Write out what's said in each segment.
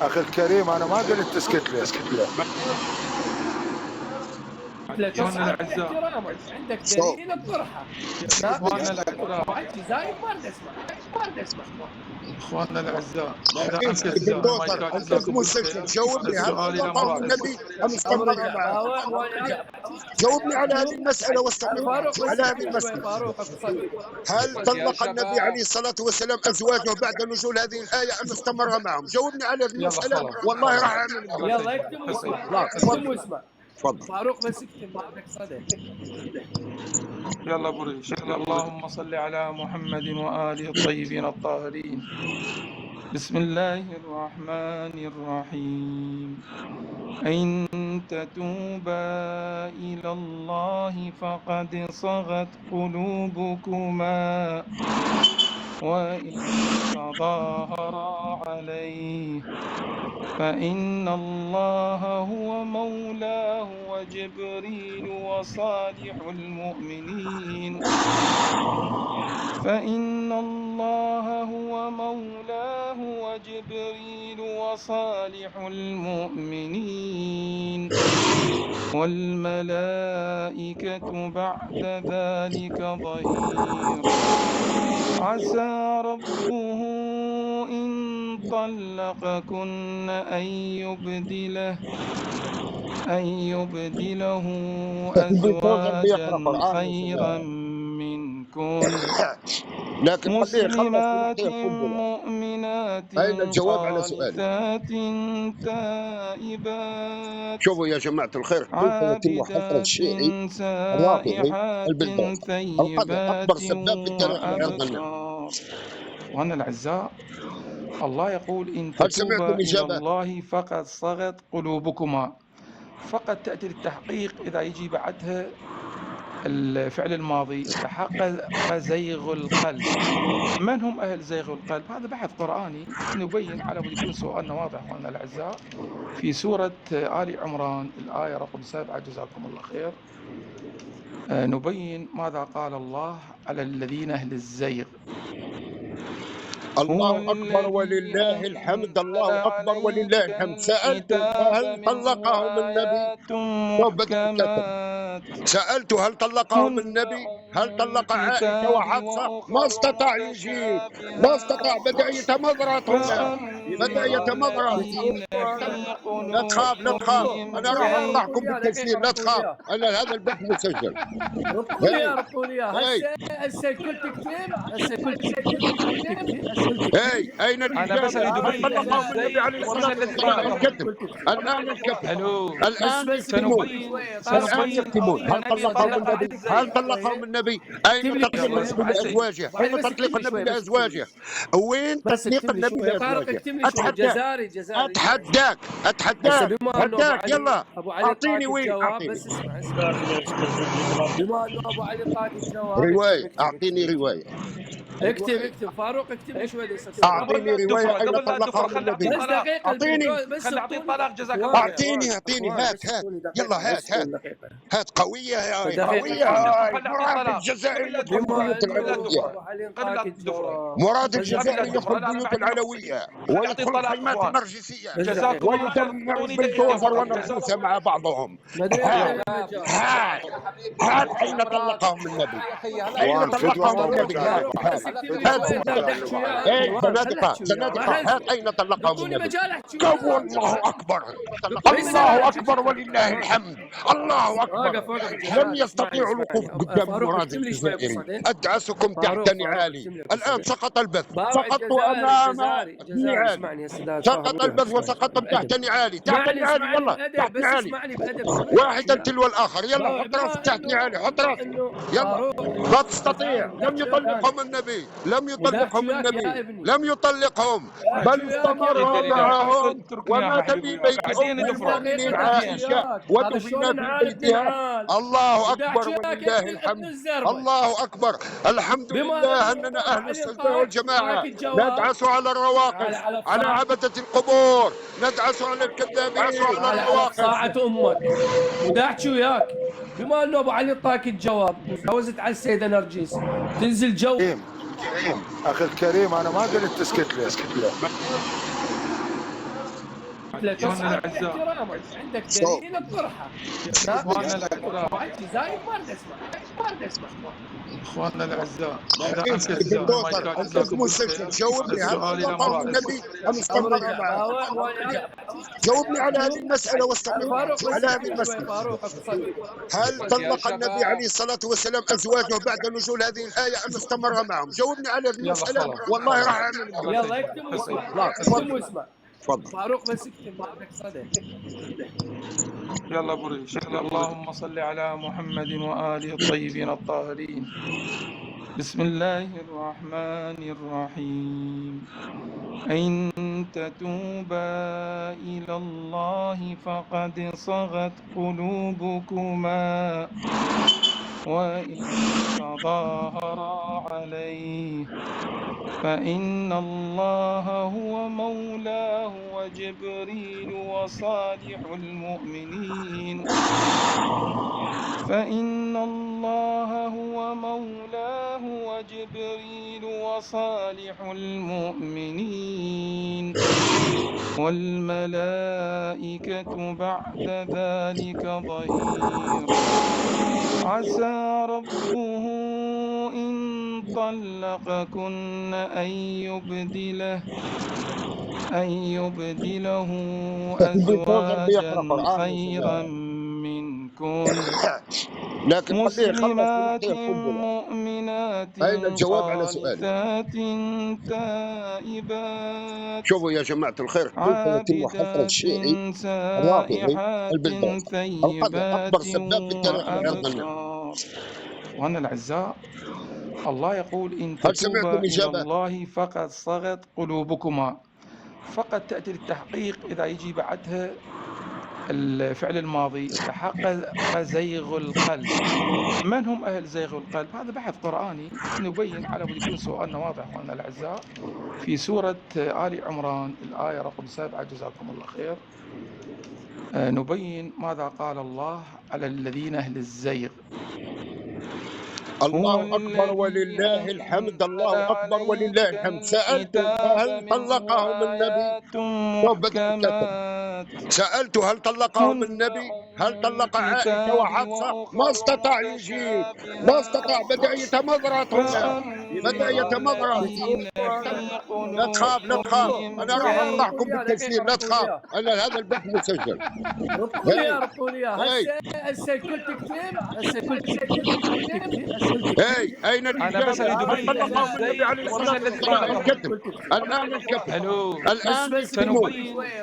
اخي الكريم انا ما قلت تسكت لي. اخوانا الاعزاء، عندك دليل اطرحه. اخوانا الاعزاء، زايد ما اسمع. اخواننا الاعزاء، اذا الحين امكن سيدي تفتحوا الدوسر المايكات انت جزاكم مستشفى، بالخير. جاوبني هل السؤال الى طلقهم مراد. النبي ام استمر معه؟ جاوبني على هذه المساله واستمر معه. على هذه المساله فاروق اقصد هل طلق النبي عليه الصلاه والسلام ازواجه بعد نزول هذه الايه ام استمر معهم؟ جاوبني على هذه يلا المساله خلاص والله راح اعمل معك. يلا اكتب واسمع. خلاص تفضل تفضل. فاروق بس اكتب عندك صدى. يلا بريش. اللهم صل على محمد وآله الطيبين الطاهرين. بسم الله الرحمن الرحيم. إن تتوبا إلى الله فقد صغت قلوبكما وإن تظاهرا عليه فإن الله هو مولاه وجبريل وصالح المؤمنين فإن الله هو مولاه وجبريل وصالح المؤمنين والملائكة بعد ذلك ظهير عسى ربه إن طلقكن أن يبدله أزواجا خيرا منكن لكن مسلمات مؤمنات أين الجواب على سؤالي؟ قانتات تائبات شوفوا يا جماعة الخير كيف يتم حصر الشيعي الرافضي البلدوزر القذر أكبر سباب في التاريخ وأبكار. وأنا الأعزاء، الله يقول إن هل تتوبا سمعتم إلى إجابة؟ الله فقد صغت قلوبكما. فقد تأتي للتحقيق إذا يجي بعدها الفعل الماضي تحقق زيغ القلب. من هم أهل زيغ القلب؟ هذا بحث قرآني نبين على مود يكون سؤالنا واضح. وأنا الأعزاء في سورة آل عمران الآية رقم 7 جزاكم الله خير نبين ماذا قال الله على الذين أهل الزيغ. الله أكبر ولله الحمد. الله أكبر ولله الحمد. سألت هل طلقهم النبي؟ سألت هل طلقهم النبي؟ هل طلق عائشة وحفصة؟ ما استطاع يجيب، ما استطاع. بدأ يتمضرط هنا، بدأ يتمضرط. لا تخاف لا تخاف، أنا راح أقطعكم بالتسجيل، لا تخاف. أنا هذا البث مسجل. ربطوا لي هسه الكل تكتب. أين الإجابة؟ هل طلقهم النبي عليه الصلاة والسلام؟ الكتب الآن، الكتب الآن يكتبون. هل طلقهم النبي؟ هل طلقهم النبي؟ أين تطليق النبي لأزواجه؟ أين تطليق النبي لأزواجه؟ وين تطليق النبي لأزواجه؟ أتحداك يلا أعطيني وين. بس اسمع بما انه ابو علي طاق الجواب رواية، أعطيني رواية. اكتب فاروق اكتب شوي. أعطيني رواية أين طلقهم النبي. أعطيني نعطيه طلاق جزاك الله. أعطيني هات يلا هات قوية يا قوية. مراد الجزائري يدخل بيوت العلوية. مراد الجزائري يدخل بيوت العلوية ويدخل الخيمات النرجسية ويدمر بالدوزر والنرجسة مع بعضهم. هات أين طلقهم النبي؟ أين طلقهم النبي؟ زنادقة هات أين طلقهم النبي؟ قولوا الله أكبر. الله أكبر ولله الحمد. الله أكبر. لم يستطيعوا الوقوف قدام مراد الجزائري. أدعسكم تحت نعالي. الآن سقط البث، سقطت أمام نعالي، سقط البث وسقطتم تحت نعالي. تحت نعالي يلا، تحت نعالي واحدا تلو الآخر. يلا حط راسك تحت نعالي، حط راسك يلا. لا تستطيع. لم يطلقهم النبي، لم يطلقهم النبي، لم يطلقهم، بل استمر معهم ومات في بيت أم المؤمنين عائشة ودفن في بيتها. الله أكبر ولله الحمد. الله أكبر. الحمد لله أننا أهل السنة والجماعة ندعس على الرواقص، على عبدة القبور، ندعس على الكذابين، على الرواقص. ساعة أمك وداحكي وياك. بما أنه أبو علي طاك الجواب وجاوزت على السيدة نرجس تنزل جو. اخي الكريم انا ما قلت تسكت لي. قلت له اخواننا تصعد الاعزاء، احتراما، عندك شوف دليل اطرحه. اخواننا الاعزاء، زايد ما اريد اسمع. اخواننا الاعزاء، يا اذا اخي امكن ابن تفتحون دوسر المايكات انت جزاكم الله مسلسل، خير. جاوبني هل السؤال الى طلقهم مراد. النبي ام امر استمر الله معه؟ وانا جاوبني على هذه المسألة واستمر فاروق بس على هذه شوي المسألة. فاروق اقتصدي. هل طلق النبي عليه الصلاة والسلام أزواجه بعد نزول هذه الآية أم استمر معهم؟ جاوبني على هذه يلا المسألة خلاص والله راح خلاص. أعمل. يلا اكتب واسمع، لا اكتب تفضل واسمع. تفضل. فاروق بس اكتب بعدك صدى. يلا بريش. اللهم صل على محمد وآله الطيبين الطاهرين. بسم الله الرحمن الرحيم. إن تتوبا إلى الله فقد صغت قلوبكما وإن تظاهرا عليه فإن الله هو مولاه وجبريل وصالح المؤمنين فإن الله هو مولاه وجبريل وصالح المؤمنين والملائكة بعد ذلك ظهير عسى ربه إن طلقكن أن يبدله أزواجا خيرا منكن لكن خليه يخلص مسلمات ونعطيه القنبلة. مؤمنات أين الجواب على سؤالي؟ قانتات تائبات شوفوا يا جماعة الخير، كيف يتم حصر عابدات الشيعي سائحات البلدان ثيبات أكبر سباب في التاريخ العرض. وأبكار. وأنا الأعزاء، الله يقول إن هل تتوبا سمعتم إلى إجابة؟ الله فقد صغت قلوبكما. فقد تأتي للتحقيق إذا يجي بعدها الفعل الماضي تحقق زيغ القلب. من هم أهل زيغ القلب؟ هذا بحث قرآني نبين على مود يكون سؤالنا واضح أخواننا الأعزاء في سورة آل عمران الآية رقم 7 جزاكم الله خير. نبين ماذا قال الله على الذين أهل الزيغ. الله أكبر ولله الحمد، الله أكبر ولله الحمد. سألت هل طلقهم النبي؟ سألت هل طلقهم النبي؟ هل طلق عائشة وحفصة؟ ما استطاع يجيب، ما استطاع، بدأ يتمضرط هنا، بدأ يتمضرط. لا تخاف لا تخاف، أنا راح أفضحكم بالتسجيل، لا تخاف، أنا هذا البحث مسجل. ربطوا لي هسه كنت تكتب هاي أين الإجابة؟ أنا بس أريد أبين طلقهم النبي عليه الصلاة والسلام. الكتب الآن الكتب الآن يكتبون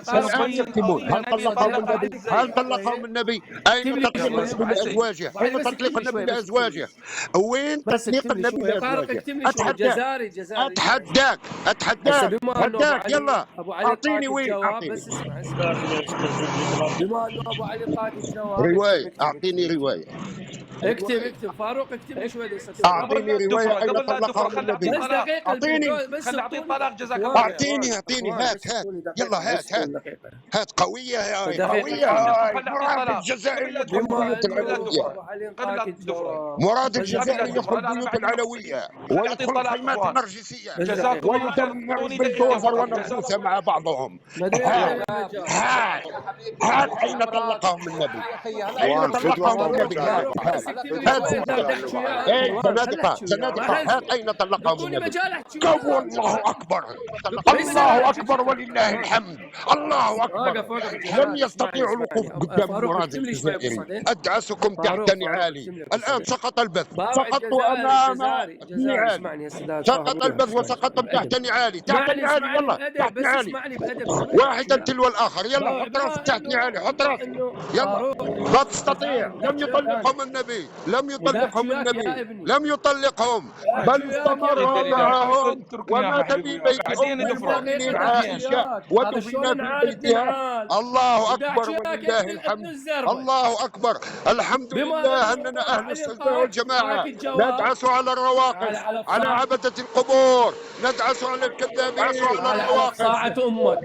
الآن يكتبون هل طلقهم النبي؟ هل طلقهم النبي؟ أين تطليق النبي لأزواجه؟ أين تطليق النبي لأزواجه؟ وين تطليق النبي لأزواجه؟ أتحداك يلا أعطيني وين أعطيني بما انه ابو علي طاق الجواب رواية، أعطيني رواية. اكتب فاروق اكتب لي شوي. أعطيني رواية أين طلقهم النبي. بس دقيقة أعطيني خلي أعطيه طلاق جزاك الله خير. أعطيني هات يلا هات قوية يا قوية. مراد الجزائري يدخل بيوت العلوية، مراد الجزائري يدخل بيوت العلوية ويدخل خيمات النرجسية ويدمر بالدوزر والنفوس مع بعضهم. هات أين طلقهم النبي؟ أين طلقهم النبي؟ زنادقة هات أين طلقهم النبي؟ قولوا الله أكبر، الله أكبر ولله الحمد، الله أكبر. لم يستطيعوا الوقوف قدام مراد الجزائري، أدعسكم تحت نعالي. الآن سقط البث، سقطوا أمام نعالي، سقط البث وسقطتم تحت نعالي، تحت نعالي، يلا تحت نعالي، واحدا تلو الآخر، يلا حط راسك تحت نعالي، حط راسك، يلا. لا تستطيع، لم يطلقهم النبي، لم يطلقهم النبي، لم يطلقهم، بل استمر معهم ومات في بيت أم المؤمنين عائشة ودفن في بيتها. الله أكبر ولله الحمد، الله أكبر. الحمد لله أننا أهل السنة والجماعة ندعس على الرواقص، على عبدة القبور، ندعس على الكذابين، على الرواقص. ساعة أمك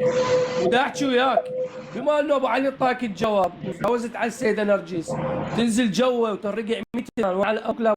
وداحكي وياك. بما انه ابو علي طاك الجواب، جوزت على السيدة نرجس تنزل جوه وترقع 200 وعلى اكلها